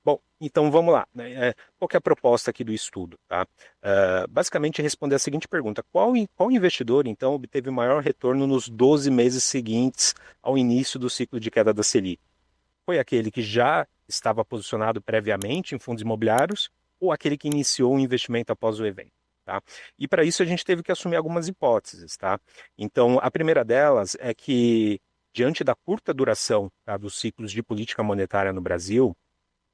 Bom, então vamos lá, né? Qual que é a proposta aqui do estudo, tá? Basicamente responder a seguinte pergunta: qual investidor, então, obteve maior retorno nos 12 meses seguintes ao início do ciclo de queda da Selic? Foi aquele que já estava posicionado previamente em fundos imobiliários ou aquele que iniciou o investimento após o evento? Tá? E para isso a gente teve que assumir algumas hipóteses. Tá? Então, a primeira delas é que, diante da curta duração, tá, dos ciclos de política monetária no Brasil,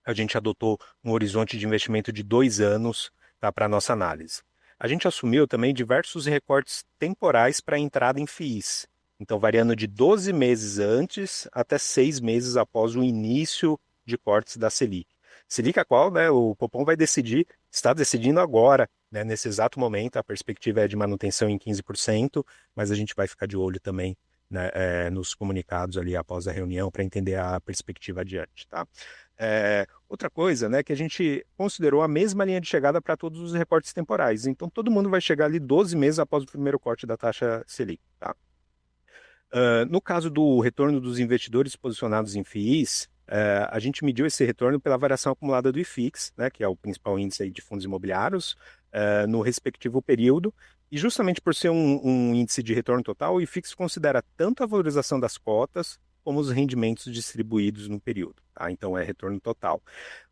a gente adotou um horizonte de investimento de 2 anos, tá, para a nossa análise. A gente assumiu também diversos recortes temporais para a entrada em FIIs, então variando de 12 meses antes até 6 meses após o início de cortes da Selic. Selic a qual, né, o Copom vai decidir, está decidindo agora, né, nesse exato momento, a perspectiva é de manutenção em 15%, mas a gente vai ficar de olho também, né, nos comunicados ali após a reunião para entender a perspectiva adiante, tá? Outra coisa, né, que a gente considerou a mesma linha de chegada para todos os recortes temporais. Então, todo mundo vai chegar ali 12 meses após o primeiro corte da taxa Selic. Tá? No caso do retorno dos investidores posicionados em FIIs, a gente mediu esse retorno pela variação acumulada do IFIX, né, que é o principal índice aí de fundos imobiliários, no respectivo período. E justamente por ser um índice de retorno total, o IFIX considera tanto a valorização das cotas como os rendimentos distribuídos no período. Tá? Então, é retorno total.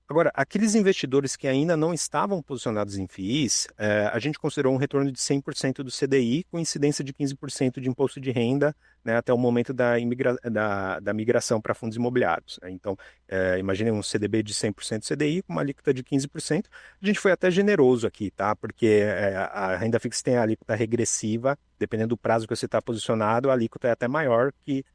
Agora, aqueles investidores que ainda não estavam posicionados em FIIs, a gente considerou um retorno de 100% do CDI, com incidência de 15% de imposto de renda, né, até o momento da migração para fundos imobiliários. Né? Então, imagine um CDB de 100% CDI, com uma alíquota de 15%. A gente foi até generoso aqui, tá? Porque a renda fixa tem a alíquota regressiva, dependendo do prazo que você está posicionado, a alíquota é até maior, que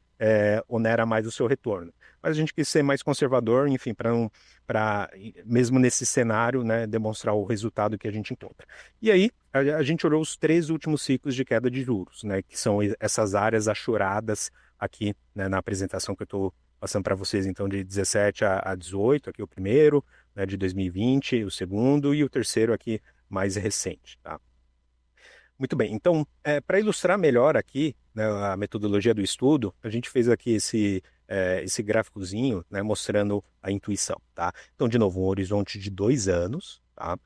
onera mais o seu retorno. Mas a gente quis ser mais conservador, enfim, para mesmo nesse cenário, né, demonstrar o resultado que a gente encontra. E aí, a gente olhou os 3 últimos ciclos de queda de juros, né, que são essas áreas achoradas aqui, né, na apresentação que eu estou passando para vocês, então, de 17 a 18, aqui o primeiro, né, de 2020, o segundo, e o terceiro aqui mais recente, tá? Muito bem, então, para ilustrar melhor aqui, né, a metodologia do estudo, a gente fez aqui esse gráficozinho, né, mostrando a intuição, tá? Então, de novo, um horizonte de 2 anos, tá?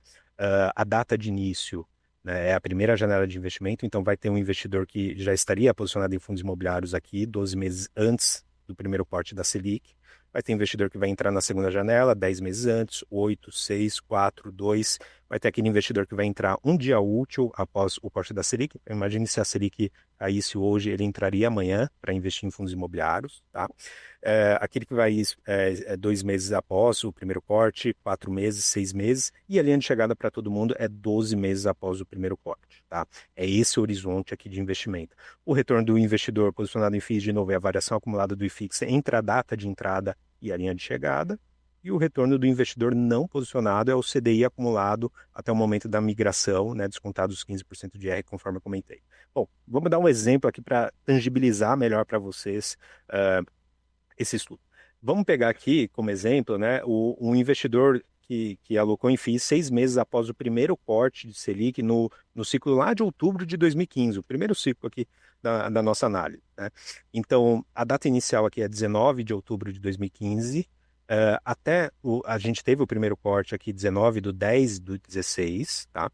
A data de início, né, é a primeira janela de investimento, então vai ter um investidor que já estaria posicionado em fundos imobiliários aqui, 12 meses antes do primeiro corte da Selic. Vai ter investidor que vai entrar na segunda janela, 10 meses antes, 8, 6, 4, 2. Vai ter aquele investidor que vai entrar um dia útil após o corte da Selic. Imagine se a Selic caísse hoje, ele entraria amanhã para investir em fundos imobiliários, tá? Aquele que vai 2 meses após o primeiro corte, 4 meses, 6 meses, e a linha de chegada para todo mundo é 12 meses após o primeiro corte, tá? É esse o horizonte aqui de investimento. O retorno do investidor posicionado em FIIs, de novo, é a variação acumulada do IFIX entre a data de entrada e a linha de chegada. E o retorno do investidor não posicionado é o CDI acumulado até o momento da migração, né, descontado os 15% de R, conforme eu comentei. Bom, vamos dar um exemplo aqui para tangibilizar melhor para vocês esse estudo. Vamos pegar aqui como exemplo, né, um investidor que alocou em FIIs 6 meses após o primeiro corte de Selic no ciclo lá de outubro de 2015, o primeiro ciclo aqui da nossa análise. Né? Então, a data inicial aqui é 19 de outubro de 2015, a gente teve o primeiro corte aqui 19/10/16, tá?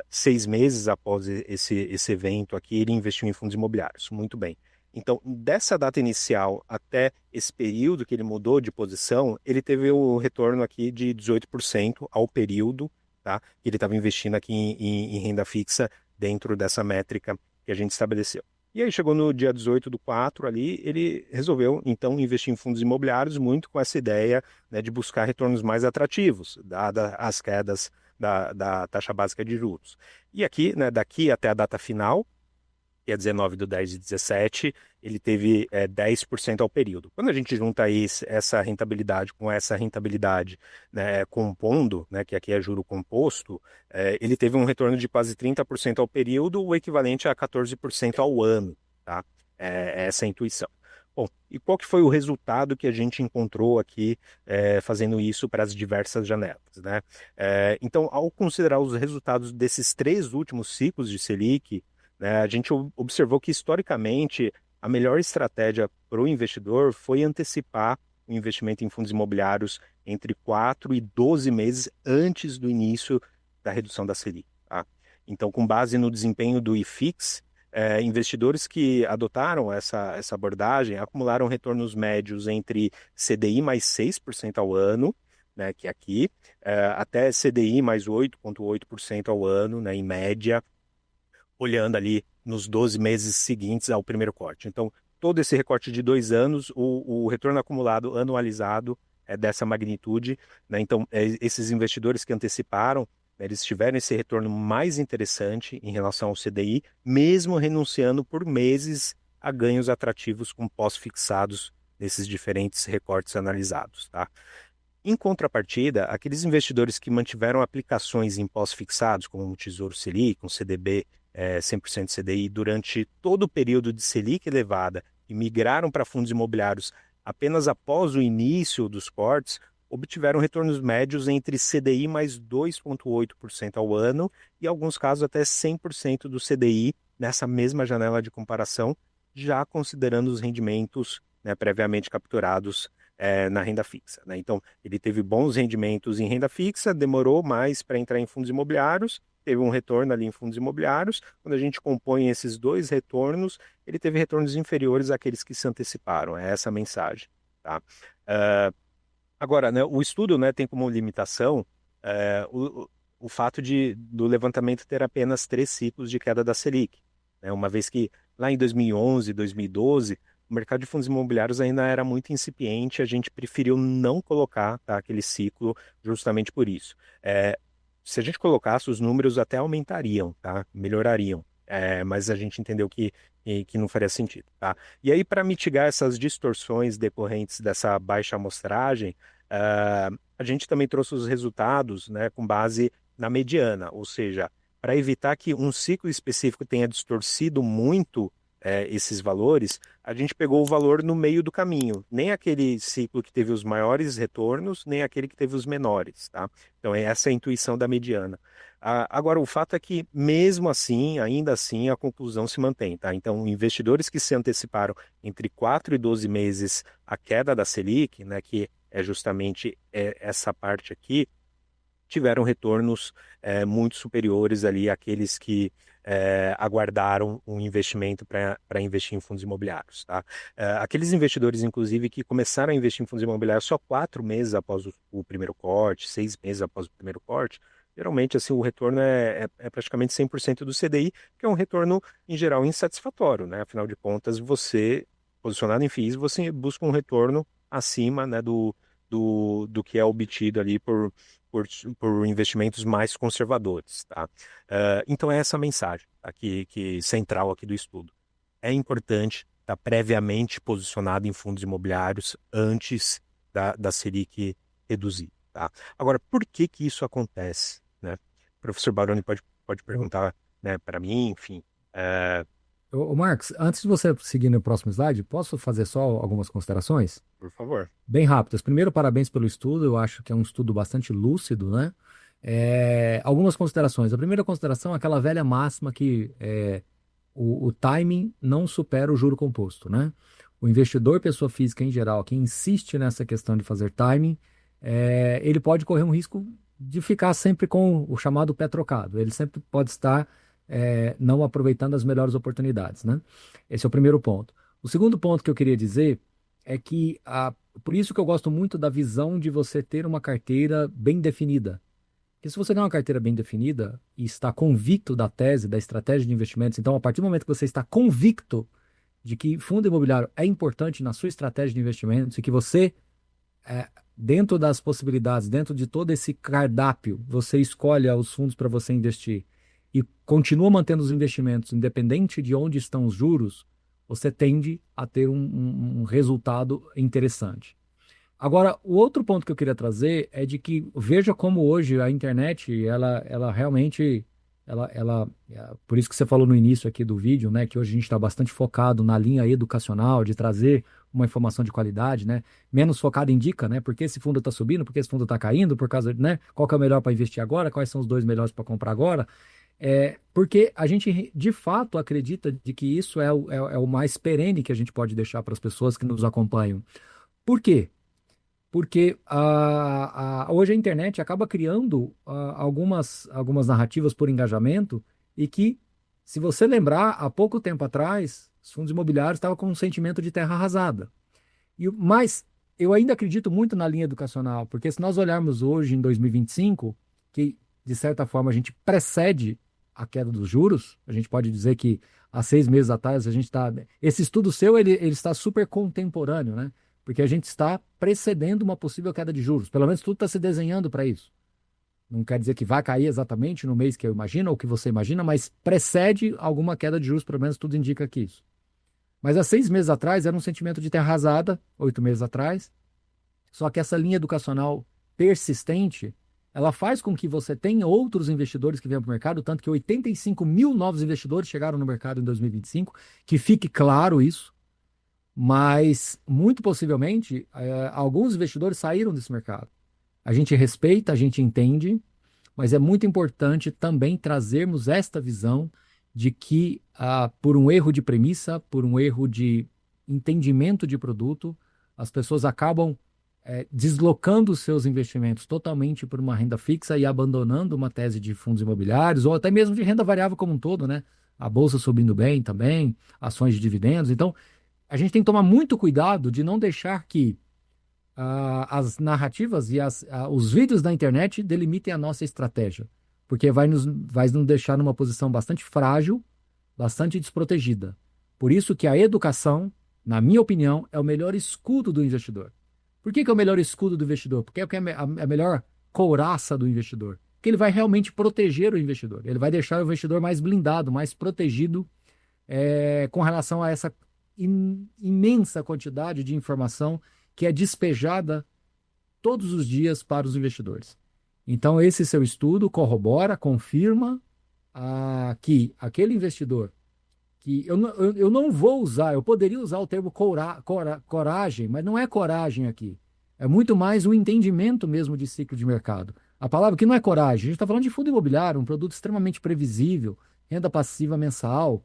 6 meses após esse evento aqui, ele investiu em fundos imobiliários. Muito bem. Então, dessa data inicial até esse período que ele mudou de posição, ele teve o retorno aqui de 18% ao período, tá? Que ele estava investindo aqui em renda fixa dentro dessa métrica que a gente estabeleceu. E aí chegou no dia 18/4 ali, ele resolveu então investir em fundos imobiliários muito com essa ideia, né, de buscar retornos mais atrativos, dada as quedas da taxa básica de juros. E aqui, né, daqui até a data final, que é 19/10/17, ele teve 10% ao período. Quando a gente junta aí essa rentabilidade com essa rentabilidade, né, compondo, né, que aqui é juro composto, ele teve um retorno de quase 30% ao período, o equivalente a 14% ao ano. Tá? É essa a intuição. Bom, e qual que foi o resultado que a gente encontrou aqui fazendo isso para as diversas janelas, né? Então, ao considerar os resultados desses 3 últimos ciclos de Selic, né, a gente observou que, historicamente, a melhor estratégia para o investidor foi antecipar o investimento em fundos imobiliários entre 4 e 12 meses antes do início da redução da Selic. Tá? Então, com base no desempenho do IFIX, investidores que adotaram essa abordagem acumularam retornos médios entre CDI mais 6% ao ano, né, que é aqui, até CDI mais 8,8% ao ano, né, em média, olhando ali nos 12 meses seguintes ao primeiro corte. Então, todo esse recorte de 2 anos, o retorno acumulado anualizado é dessa magnitude, né? Então, esses investidores que anteciparam, né, eles tiveram esse retorno mais interessante em relação ao CDI, mesmo renunciando por meses a ganhos atrativos com pós-fixados nesses diferentes recortes analisados, tá? Em contrapartida, aqueles investidores que mantiveram aplicações em pós-fixados, como o Tesouro Selic, um CDB 100% CDI, durante todo o período de Selic elevada e migraram para fundos imobiliários apenas após o início dos cortes, obtiveram retornos médios entre CDI mais 2,8% ao ano e, em alguns casos, até 100% do CDI nessa mesma janela de comparação, já considerando os rendimentos, né, previamente capturados na renda fixa, né? Então, ele teve bons rendimentos em renda fixa, demorou mais para entrar em fundos imobiliários, teve um retorno ali em fundos imobiliários. Quando a gente compõe esses dois retornos, ele teve retornos inferiores àqueles que se anteciparam. É essa a mensagem, tá? Agora, né, o estudo, né, tem como limitação o fato do levantamento ter apenas 3 ciclos de queda da Selic, né? Uma vez que lá em 2011, 2012, o mercado de fundos imobiliários ainda era muito incipiente, a gente preferiu não colocar, tá, aquele ciclo justamente por isso. Se a gente colocasse, os números até aumentariam, tá? Melhorariam. Mas a gente entendeu que não faria sentido, tá? E aí, para mitigar essas distorções decorrentes dessa baixa amostragem, a gente também trouxe os resultados, né, com base na mediana, ou seja, para evitar que um ciclo específico tenha distorcido muito esses valores, a gente pegou o valor no meio do caminho, nem aquele ciclo que teve os maiores retornos, nem aquele que teve os menores, tá? Então, essa é a intuição da mediana. Agora, o fato é que, mesmo assim, ainda assim, a conclusão se mantém, tá? Então, investidores que se anteciparam entre 4 e 12 meses a queda da Selic, né, que é justamente essa parte aqui, tiveram retornos muito superiores ali àqueles que aguardaram um investimento para investir em fundos imobiliários, tá? Aqueles investidores, inclusive, que começaram a investir em fundos imobiliários só 4 meses após o primeiro corte, 6 meses após o primeiro corte, geralmente assim, o retorno é praticamente 100% do CDI, que é um retorno, em geral, insatisfatório, né? Afinal de contas, você, posicionado em FIIs, você busca um retorno acima, né, do que é obtido ali por investimentos mais conservadores, tá? Então é essa a mensagem aqui, central aqui do estudo. É importante estar previamente posicionado em fundos imobiliários antes da Selic reduzir, tá? Agora, por que que isso acontece, né? O professor Baroni pode perguntar, né, para mim, enfim. Marcos, antes de você seguir no próximo slide, posso fazer só algumas considerações? Por favor. Bem rápidas. Primeiro, parabéns pelo estudo. Eu acho que é um estudo bastante lúcido, né? Algumas considerações. A primeira consideração é aquela velha máxima que o timing não supera o juro composto, né? O investidor, pessoa física em geral, que insiste nessa questão de fazer timing, ele pode correr um risco de ficar sempre com o chamado pé trocado. Ele sempre pode estar não aproveitando as melhores oportunidades, né? Esse é o primeiro ponto. O segundo ponto que eu queria dizer é que por isso que eu gosto muito da visão de você ter uma carteira bem definida. Porque se você tem uma carteira bem definida e está convicto da tese, da estratégia de investimentos, então a partir do momento que você está convicto de que fundo imobiliário é importante na sua estratégia de investimentos e que você, dentro das possibilidades, dentro de todo esse cardápio, você escolhe os fundos para você investir e continua mantendo os investimentos independente de onde estão os juros, você tende a ter um resultado interessante. Agora, o outro ponto que eu queria trazer é de que veja como hoje a internet, ela realmente, por isso que você falou no início aqui do vídeo, né, que hoje a gente está bastante focado na linha educacional, de trazer uma informação de qualidade, né, menos focado em dica, né, porque esse fundo está subindo, porque esse fundo está caindo, por causa, né, qual que é o melhor para investir agora, quais são os dois melhores para comprar agora, porque a gente de fato acredita de que isso é o mais perene que a gente pode deixar para as pessoas que nos acompanham. Por quê? porque hoje a internet acaba criando algumas narrativas por engajamento e que, se você lembrar, há pouco tempo atrás, os fundos imobiliários estavam com um sentimento de terra arrasada. Mas eu ainda acredito muito na linha educacional, porque se nós olharmos hoje, em 2025, que de certa forma a gente precede a queda dos juros, a gente pode dizer que há 6 meses atrás a gente está. Esse estudo seu ele está super contemporâneo, né? Porque a gente está precedendo uma possível queda de juros. Pelo menos tudo está se desenhando para isso. Não quer dizer que vai cair exatamente no mês que eu imagino ou que você imagina, mas precede alguma queda de juros, pelo menos tudo indica que isso. Mas há 6 meses atrás era um sentimento de terra arrasada, 8 meses atrás. Só que essa linha educacional persistente, ela faz com que você tenha outros investidores que venham para o mercado, tanto que 85 mil novos investidores chegaram no mercado em 2025, que fique claro isso. Mas, muito possivelmente, alguns investidores saíram desse mercado. A gente respeita, a gente entende, mas é muito importante também trazermos esta visão de que, por um erro de premissa, por um erro de entendimento de produto, as pessoas acabam deslocando os seus investimentos totalmente por uma renda fixa e abandonando uma tese de fundos imobiliários ou até mesmo de renda variável como um todo, né? A bolsa subindo bem também, ações de dividendos. Então, a gente tem que tomar muito cuidado de não deixar que as narrativas e os vídeos da internet delimitem a nossa estratégia, porque vai nos deixar numa posição bastante frágil, bastante desprotegida. Por isso que a educação, na minha opinião, é o melhor escudo do investidor. Por que é o melhor escudo do investidor? Porque é a melhor couraça do investidor. Porque ele vai realmente proteger o investidor. Ele vai deixar o investidor mais blindado, mais protegido com relação a essa imensa quantidade de informação que é despejada todos os dias para os investidores. Então, esse seu estudo corrobora, confirma que aquele investidor, que eu não vou usar, eu poderia usar o termo coragem, mas não é coragem aqui. É muito mais um entendimento mesmo de ciclo de mercado. A palavra que não é coragem, a gente está falando de fundo imobiliário, um produto extremamente previsível, renda passiva mensal.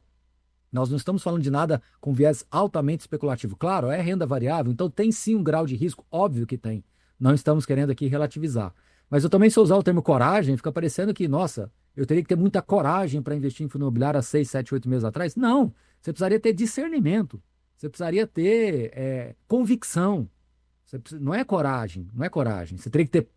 Nós não estamos falando de nada com viés altamente especulativo. Claro, é renda variável, então tem sim um grau de risco, óbvio que tem. Não estamos querendo aqui relativizar. Mas eu também, se eu usar o termo coragem, fica parecendo que, nossa, eu teria que ter muita coragem para investir em fundo imobiliário há 6, 7, 8 meses atrás. Não, você precisaria ter discernimento, você precisaria ter convicção. Não é coragem, não é coragem. Você teria que ter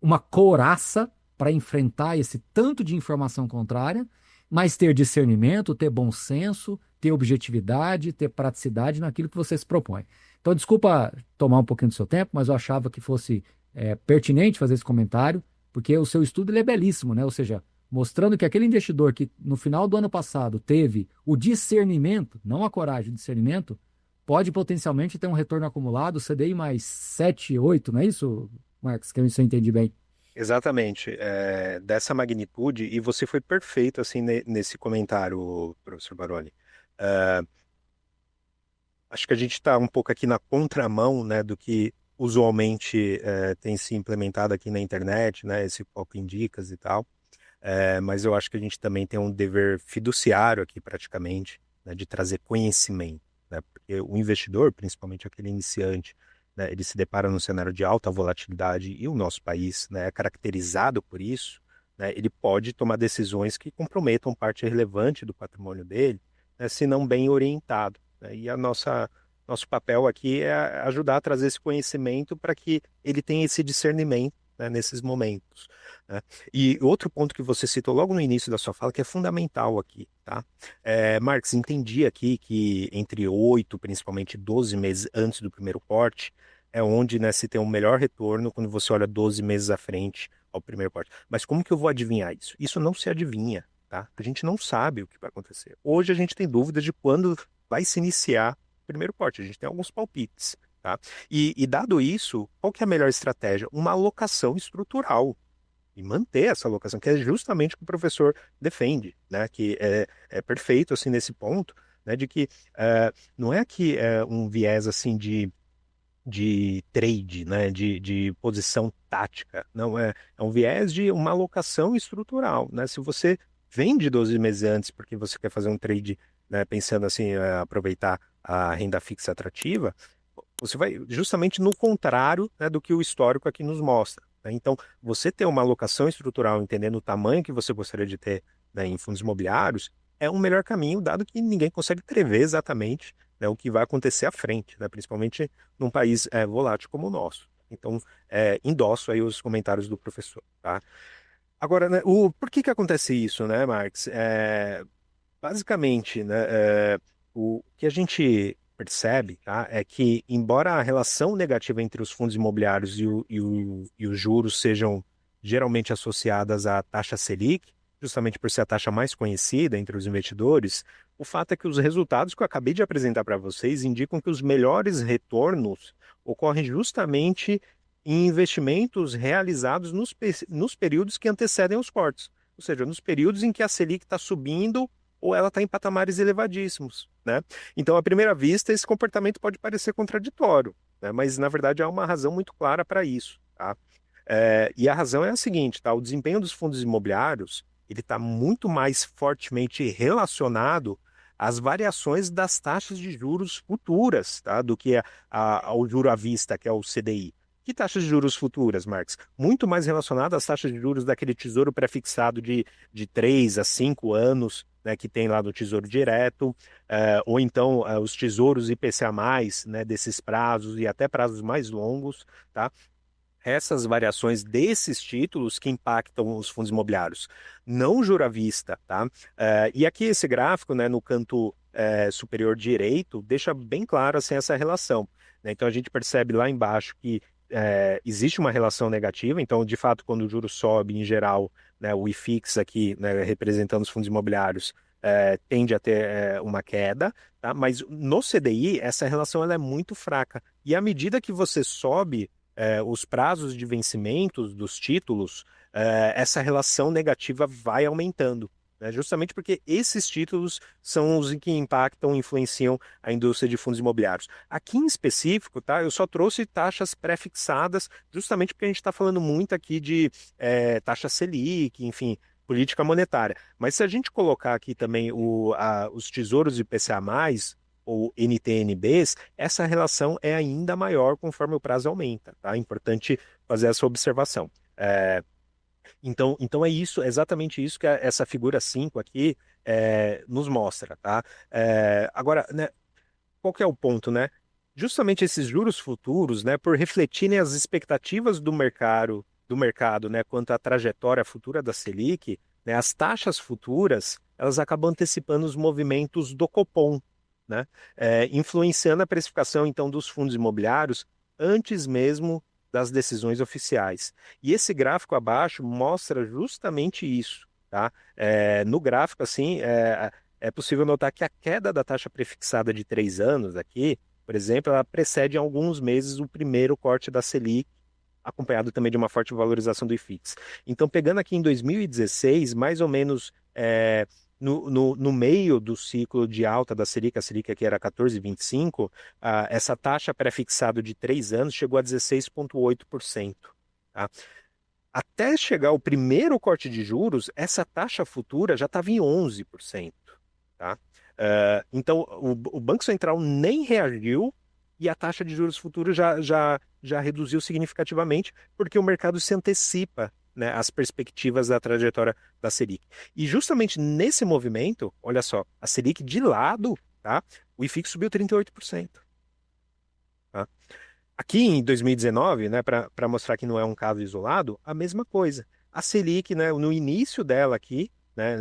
uma couraça para enfrentar esse tanto de informação contrária, mas ter discernimento, ter bom senso, ter objetividade, ter praticidade naquilo que você se propõe. Então, desculpa tomar um pouquinho do seu tempo, mas eu achava que fosse pertinente fazer esse comentário, porque o seu estudo ele é belíssimo, né? Ou seja, mostrando que aquele investidor que no final do ano passado teve o discernimento, não a coragem, o discernimento, pode potencialmente ter um retorno acumulado, CDI mais 7, 8, não é isso, Marcos? Que eu entendi bem. Exatamente, dessa magnitude, e você foi perfeito assim nesse comentário, professor Baroni. É, Acho que a gente está um pouco aqui na contramão, né, do que usualmente tem se implementado aqui na internet, né, esse foco em dicas e tal. Mas eu acho que a gente também tem um dever fiduciário aqui, praticamente, né, de trazer conhecimento, né, porque o investidor, principalmente aquele iniciante, né, ele se depara num cenário de alta volatilidade e o nosso país, né, é caracterizado por isso, né, ele pode tomar decisões que comprometam parte relevante do patrimônio dele, né, se não bem orientado, né, e nosso papel aqui é ajudar a trazer esse conhecimento para que ele tenha esse discernimento, né, nesses momentos, né. E outro ponto que você citou logo no início da sua fala, que é fundamental aqui, tá? Marx, entendi aqui que entre 8, principalmente 12 meses antes do primeiro corte, é onde, né, se tem um melhor retorno quando você olha 12 meses à frente ao primeiro corte. Mas como que eu vou adivinhar isso? Isso não se adivinha, tá? A gente não sabe o que vai acontecer. Hoje a gente tem dúvidas de quando vai se iniciar o primeiro corte. A gente tem alguns palpites, tá? E dado isso, qual que é a melhor estratégia? Uma alocação estrutural e manter essa alocação, que é justamente o que o professor defende, né? Que é perfeito assim nesse ponto, né? De que não é que é um viés assim de trade, né? De posição tática, não é um viés de uma alocação estrutural, né? Se você vende 12 meses antes porque você quer fazer um trade, né? Pensando assim, aproveitar a renda fixa atrativa, você vai justamente no contrário, né, do que o histórico aqui nos mostra, né? Então, você ter uma alocação estrutural, entendendo o tamanho que você gostaria de ter, né, em fundos imobiliários, é um melhor caminho, dado que ninguém consegue prever exatamente, né, o que vai acontecer à frente, né, principalmente num país volátil como o nosso. Então, endosso aí os comentários do professor, tá? Agora, né, por que que acontece isso, né, Marx? Basicamente, né, o que a gente percebe, tá, é que, embora a relação negativa entre os fundos imobiliários e os juros sejam geralmente associadas à taxa Selic, justamente por ser a taxa mais conhecida entre os investidores, o fato é que os resultados que eu acabei de apresentar para vocês indicam que os melhores retornos ocorrem justamente em investimentos realizados nos períodos que antecedem os cortes, ou seja, nos períodos em que a Selic está subindo ou ela está em patamares elevadíssimos, né? Então, à primeira vista, esse comportamento pode parecer contraditório, né? Mas, na verdade, há uma razão muito clara para isso, tá? E a razão é a seguinte, tá? O desempenho dos fundos imobiliários, ele está muito mais fortemente relacionado às variações das taxas de juros futuras, tá? Do que ao juro à vista, que é o CDI. Que taxas de juros futuras, Marx? Muito mais relacionado às taxas de juros daquele tesouro prefixado de 3 a 5 anos, né, que tem lá no Tesouro Direto, ou então os tesouros IPCA+, né, desses prazos e até prazos mais longos, tá? Essas variações desses títulos que impactam os fundos imobiliários, não o juro à vista, tá? E aqui esse gráfico, né, no canto superior direito, deixa bem claro assim, essa relação, né? Então a gente percebe lá embaixo que existe uma relação negativa, então de fato quando o juro sobe em geral, né, o IFIX aqui, né, representando os fundos imobiliários, tende a ter uma queda, tá? Mas no CDI essa relação ela é muito fraca, e à medida que você sobe os prazos de vencimentos dos títulos, essa relação negativa vai aumentando, né? Justamente porque esses títulos são os que impactam, influenciam a indústria de fundos imobiliários. Aqui em específico, tá, eu só trouxe taxas pré-fixadas, justamente porque a gente está falando muito aqui de taxa Selic, enfim, política monetária. Mas se a gente colocar aqui também os tesouros IPCA+, ou NTN-Bs, essa relação é ainda maior conforme o prazo aumenta, tá? É importante fazer essa observação. Então é isso, é exatamente isso que essa figura 5 aqui nos mostra, tá? Agora, né, qual que é o ponto, né? Justamente esses juros futuros, né, por refletirem as expectativas do mercado, né, quanto à trajetória futura da Selic, né, as taxas futuras, elas acabam antecipando os movimentos do Copom, né, influenciando a precificação, então, dos fundos imobiliários antes mesmo das decisões oficiais. E esse gráfico abaixo mostra justamente isso, tá? No gráfico, assim, é possível notar que a queda da taxa prefixada de 3 anos aqui, por exemplo, ela precede em alguns meses o primeiro corte da Selic, acompanhado também de uma forte valorização do IFIX. Então, pegando aqui em 2016, mais ou menos no meio do ciclo de alta da Selic, a Selic aqui era 14,25, essa taxa pré-fixada de 3 anos chegou a 16,8%. Tá? Até chegar o primeiro corte de juros, essa taxa futura já estava em 11%. Tá? Então, o Banco Central nem reagiu e a taxa de juros futuros já reduziu significativamente, porque o mercado se antecipa, né, às perspectivas da trajetória da Selic. E justamente nesse movimento, olha só, a Selic de lado, tá? O IFIX subiu 38%. Tá? Aqui em 2019, né, para mostrar que não é um caso isolado, a mesma coisa. A Selic, né, no início dela aqui, né,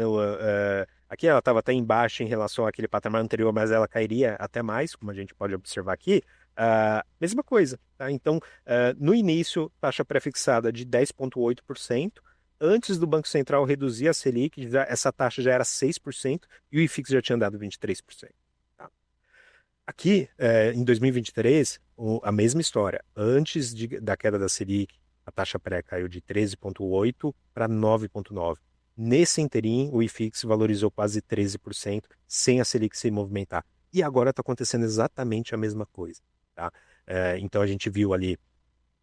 aqui ela estava até embaixo em relação àquele patamar anterior, mas ela cairia até mais, como a gente pode observar aqui. Mesma coisa, tá? Então, no início, taxa pré-fixada de 10,8%. Antes do Banco Central reduzir a Selic, essa taxa já era 6% e o IFIX já tinha dado 23%. Tá? Aqui, em 2023, a mesma história. Antes da queda da Selic, a taxa pré caiu de 13,8 para 9,9. Nesse interim, o IFIX valorizou quase 13%, sem a Selic se movimentar. E agora está acontecendo exatamente a mesma coisa. Tá? Então a gente viu ali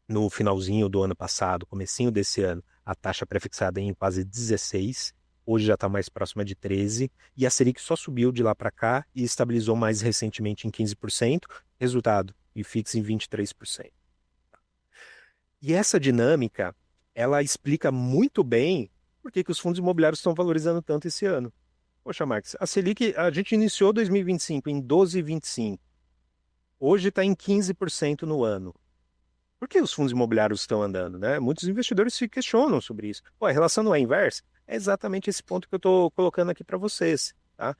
no finalzinho do ano passado, comecinho desse ano, a taxa prefixada em quase 16, hoje já está mais próxima de 13, e a Selic só subiu de lá para cá e estabilizou mais recentemente em 15%. Resultado, e FIX em 23%. E essa dinâmica, ela explica muito bem por que que os fundos imobiliários estão valorizando tanto esse ano. Poxa, Marcos, a Selic, a gente iniciou 2025 em 12,25. Hoje está em 15% no ano. Por que os fundos imobiliários estão andando, né? Muitos investidores se questionam sobre isso. Pô, a relação não é inversa? É exatamente esse ponto que eu estou colocando aqui para vocês, tá?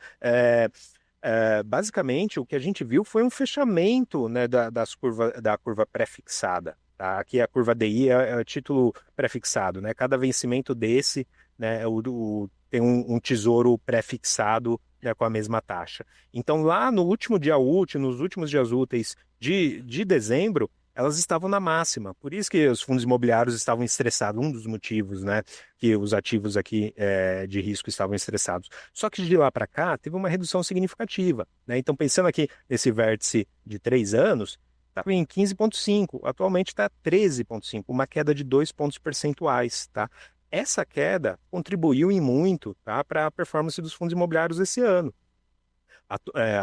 Basicamente, o que a gente viu foi um fechamento, né, da curva pré-fixada. Tá? Aqui a curva DI é o título pré-fixado, né? Cada vencimento desse, né, tem um tesouro pré-fixado, né, com a mesma taxa. Então, lá no último dia útil, nos últimos dias úteis de dezembro, elas estavam na máxima. Por isso que os fundos imobiliários estavam estressados, um dos motivos, né, que os ativos aqui de risco estavam estressados. Só que de lá para cá teve uma redução significativa, né? Então, pensando aqui nesse vértice de 3 anos, estava em 15,5, atualmente está 13,5, uma queda de 2 pontos percentuais, tá? Essa queda contribuiu em muito, tá, para a performance dos fundos imobiliários esse ano.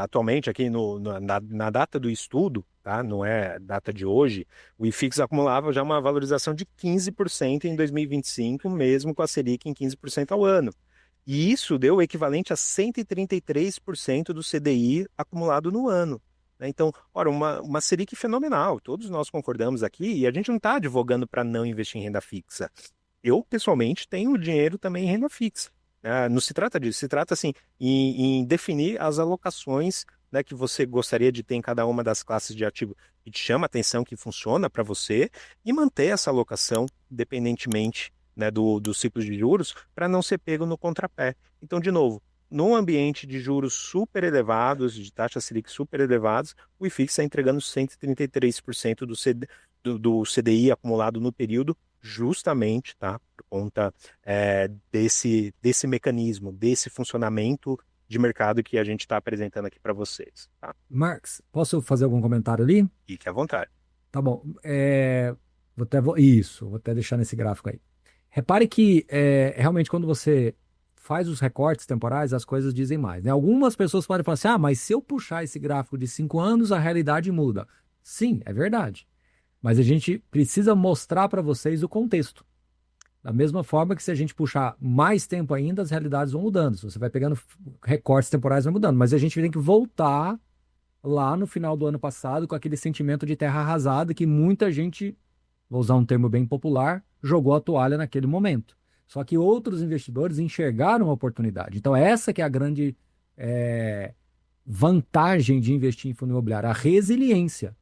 Atualmente, aqui na data do estudo, tá? Não é data de hoje, o IFIX acumulava já uma valorização de 15% em 2025, mesmo com a Selic em 15% ao ano. E isso deu o equivalente a 133% do CDI acumulado no ano, né? Então, ora, uma Selic fenomenal, todos nós concordamos aqui, e a gente não está advogando para não investir em renda fixa. Eu, pessoalmente, tenho dinheiro também em renda fixa. Não se trata disso, se trata assim em definir as alocações, né, que você gostaria de ter em cada uma das classes de ativo que te chama a atenção, que funciona para você, e manter essa alocação independentemente, né, do ciclo de juros, para não ser pego no contrapé. Então, de novo, num ambiente de juros super elevados, de taxa Selic super elevados, o IFIX está entregando 133% do CDI acumulado no período, justamente, tá, por conta desse mecanismo, desse funcionamento de mercado que a gente está apresentando aqui para vocês. Tá? Marx, posso fazer algum comentário ali? Fique à vontade. Tá bom. Isso, vou até deixar nesse gráfico aí. Repare que realmente quando você faz os recortes temporais, as coisas dizem mais, né? Algumas pessoas podem falar assim, mas se eu puxar esse gráfico de 5 anos, a realidade muda. Sim, é verdade. Mas a gente precisa mostrar para vocês o contexto. Da mesma forma que se a gente puxar mais tempo ainda, as realidades vão mudando. Se você vai pegando recortes temporais, vai mudando. Mas a gente tem que voltar lá no final do ano passado com aquele sentimento de terra arrasada que muita gente, vou usar um termo bem popular, jogou a toalha naquele momento. Só que outros investidores enxergaram a oportunidade. Então essa que é a grande vantagem de investir em fundo imobiliário, a resiliência.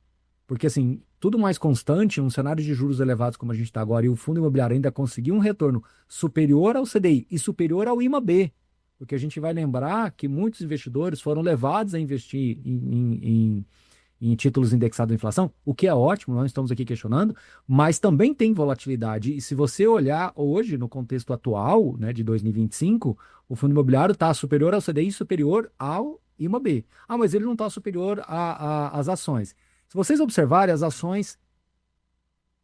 Porque assim, tudo mais constante, um cenário de juros elevados como a gente está agora, e o fundo imobiliário ainda conseguir um retorno superior ao CDI e superior ao IMAB, porque a gente vai lembrar que muitos investidores foram levados a investir em títulos indexados à inflação, o que é ótimo, nós estamos aqui questionando, mas também tem volatilidade. E se você olhar hoje, no contexto atual, né, de 2025, o fundo imobiliário está superior ao CDI e superior ao IMAB. Mas ele não está superior às ações. Se vocês observarem, as ações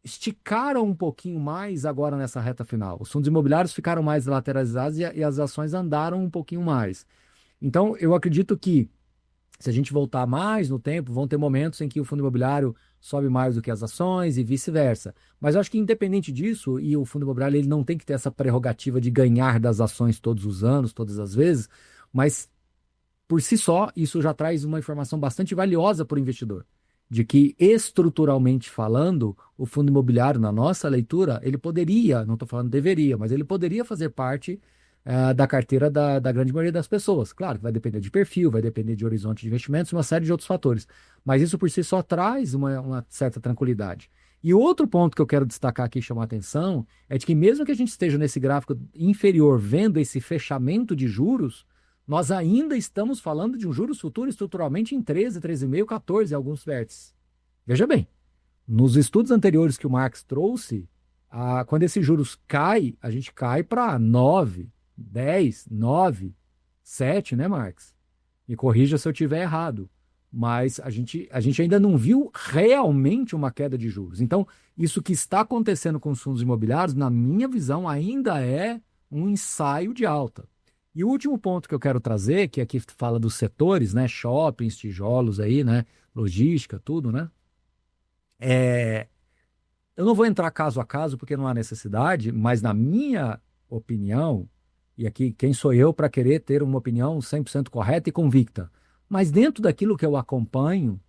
esticaram um pouquinho mais agora nessa reta final. Os fundos imobiliários ficaram mais lateralizados e as ações andaram um pouquinho mais. Então, eu acredito que se a gente voltar mais no tempo, vão ter momentos em que o fundo imobiliário sobe mais do que as ações e vice-versa. Mas eu acho que independente disso, e o fundo imobiliário ele não tem que ter essa prerrogativa de ganhar das ações todos os anos, todas as vezes, mas por si só, isso já traz uma informação bastante valiosa para o investidor de que, estruturalmente falando, o fundo imobiliário, na nossa leitura, ele poderia, não estou falando deveria, mas ele poderia fazer parte da carteira da grande maioria das pessoas. Claro, vai depender de perfil, vai depender de horizonte de investimentos, uma série de outros fatores. Mas isso por si só traz uma certa tranquilidade. E outro ponto que eu quero destacar aqui e chamar a atenção é de que mesmo que a gente esteja nesse gráfico inferior vendo esse fechamento de juros, nós ainda estamos falando de um juros futuro estruturalmente em 13, 13,5, 14 em alguns vértices. Veja bem, nos estudos anteriores que o Marx trouxe, quando esses juros cai, a gente cai para 9, 10, 9, 7, né, Marx? Me corrija se eu estiver errado. Mas a gente ainda não viu realmente uma queda de juros. Então, isso que está acontecendo com os fundos imobiliários, na minha visão, ainda é um ensaio de alta. E o último ponto que eu quero trazer, que aqui fala dos setores, né? Shoppings, tijolos aí, né? Logística, tudo, né? É, eu não vou entrar caso a caso porque não há necessidade, mas na minha opinião, e aqui quem sou eu para querer ter uma opinião 100% correta e convicta, mas dentro daquilo que eu acompanho,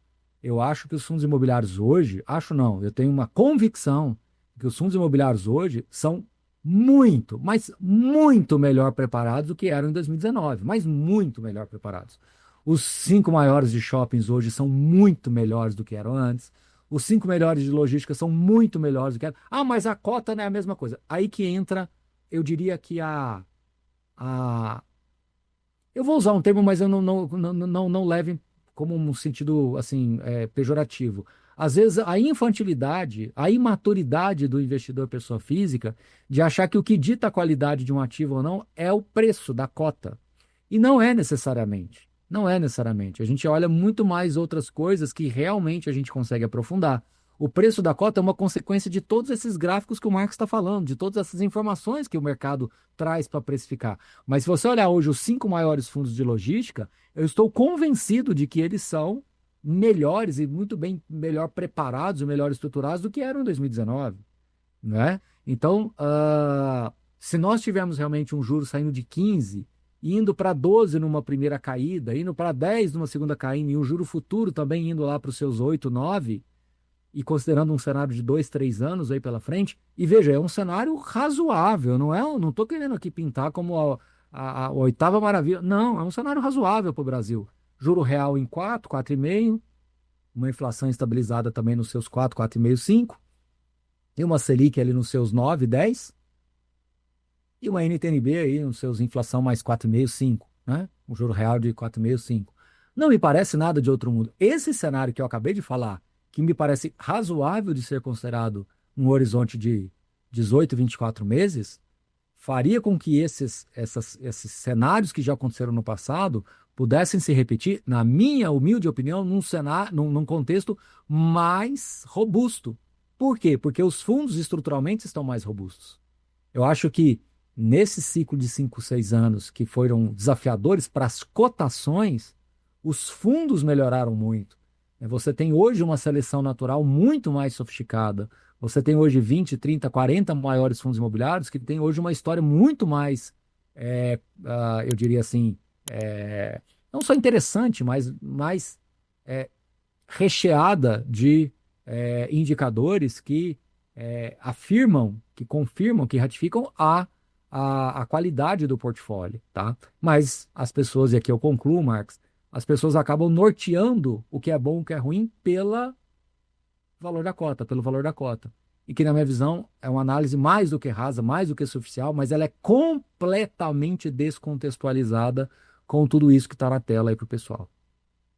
eu acho que os fundos imobiliários hoje, acho não, eu tenho uma convicção que os fundos imobiliários hoje são muito, mas muito melhor preparados do que eram em 2019, mas muito melhor preparados. Os cinco maiores de shoppings hoje são muito melhores do que eram antes. Os cinco melhores de logística são muito melhores do que eram. Ah, mas a cota não é a mesma coisa. Aí que entra, eu diria que a eu vou usar um termo, mas eu não leve como um sentido assim pejorativo. Às vezes a infantilidade, a imaturidade do investidor pessoa física de achar que o que dita a qualidade de um ativo ou não é o preço da cota. E não é necessariamente. Não é necessariamente. A gente olha muito mais outras coisas que realmente a gente consegue aprofundar. O preço da cota é uma consequência de todos esses gráficos que o Marcos está falando, de todas essas informações que o mercado traz para precificar. Mas se você olhar hoje os cinco maiores fundos de logística, eu estou convencido de que eles são melhores e muito bem melhor preparados e melhor estruturados do que eram em 2019, né? Então, se nós tivermos realmente um juro saindo de 15, indo para 12 numa primeira caída, indo para 10 numa segunda caída, e o juro futuro também indo lá para os seus 8, 9, e considerando um cenário de 2, 3 anos aí pela frente, e veja, é um cenário razoável, não é? Não estou querendo aqui pintar como a oitava maravilha, não, é um cenário razoável para o Brasil. Juro real em 4, 4,5, uma inflação estabilizada também nos seus 4, 4,5, 5, e uma Selic ali nos seus 9, 10, e uma NTNB aí nos seus inflação mais 4,5, 5, né? Um juro real de 4,5, 5. Não me parece nada de outro mundo. Esse cenário que eu acabei de falar, que me parece razoável de ser considerado um horizonte de 18, 24 meses, faria com que esses cenários que já aconteceram no passado pudessem se repetir, na minha humilde opinião, num cenário, num contexto mais robusto. Por quê? Porque os fundos estruturalmente estão mais robustos. Eu acho que nesse ciclo de 5, 6 anos que foram desafiadores para as cotações, os fundos melhoraram muito. Você tem hoje uma seleção natural muito mais sofisticada. Você tem hoje 20, 30, 40 maiores fundos imobiliários que têm hoje uma história muito mais, eu diria assim, não só interessante, mas mais é, recheada de indicadores que afirmam, que confirmam, que ratificam a qualidade do portfólio, tá? Mas as pessoas, e aqui eu concluo, Marcos, as pessoas acabam norteando o que é bom, o que é ruim, pelo valor da cota, pelo valor da cota. E que, na minha visão, é uma análise mais do que rasa, mais do que superficial, mas ela é completamente descontextualizada com tudo isso que está na tela aí para o pessoal.